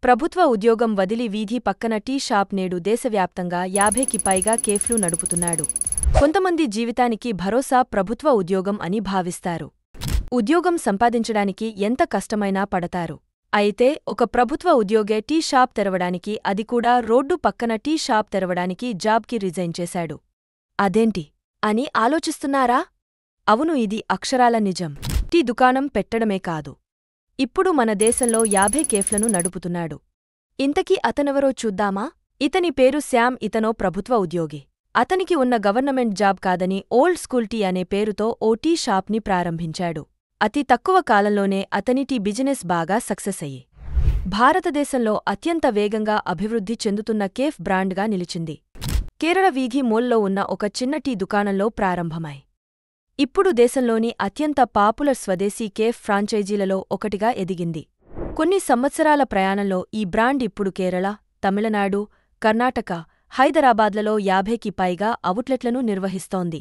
ప్రభుత్వ ఉద్యోగం వదిలి వీధి పక్కన టీ షాప్ నేడు దేశవ్యాప్తంగా 50కి పైగా కేఫ్లు నడుపుతున్నాడు. కొంతమంది జీవితానికి భరోసా ప్రభుత్వ ఉద్యోగం అని భావిస్తారు. ఉద్యోగం సంపాదించడానికి ఎంత కష్టమైనా పడతారు. అయితే ఒక ప్రభుత్వ ఉద్యోగే టీ షాప్ తెరవడానికి, అది కూడా రోడ్డు పక్కన టీ షాప్ తెరవడానికి జాబ్కి రిజైన్ చేశాడు. అదేంటి అని ఆలోచిస్తున్నారా? అవును, ఇది అక్షరాల నిజం. టీ దుకాణం పెట్టడమే కాదు, ఇప్పుడు మన దేశంలో 50 కేఫ్లను నడుపుతున్నాడు. ఇంతకీ అతనెవరో చూద్దామా? ఇతని పేరు శ్యామ్. ఇతనో ప్రభుత్వ ఉద్యోగి. అతనికి ఉన్న గవర్నమెంట్ జాబ్ కాదని ఓల్డ్ స్కూల్ టీ అనే పేరుతో ఓ టీ షాప్ని ప్రారంభించాడు. అతి తక్కువ కాలంలోనే అతని టీ బిజినెస్ బాగా సక్సెస్ అయ్యి భారతదేశంలో అత్యంత వేగంగా అభివృద్ధి చెందుతున్న కేఫ్ బ్రాండ్గా నిలిచింది. కేరళ వీధి మోల్లో ఉన్న ఒక చిన్న టీ దుకాణంలో ప్రారంభమై ఇప్పుడు దేశంలోని అత్యంత పాపులర్ స్వదేశీ కేఫ్ ఫ్రాంచైజీలలో ఒకటిగా ఎదిగింది. కొన్ని సంవత్సరాల ప్రయాణంలో ఈ బ్రాండ్ ఇప్పుడు కేరళ, తమిళనాడు, కర్ణాటక, హైదరాబాద్లలో 50కి పైగా అవుట్లెట్లను నిర్వహిస్తోంది.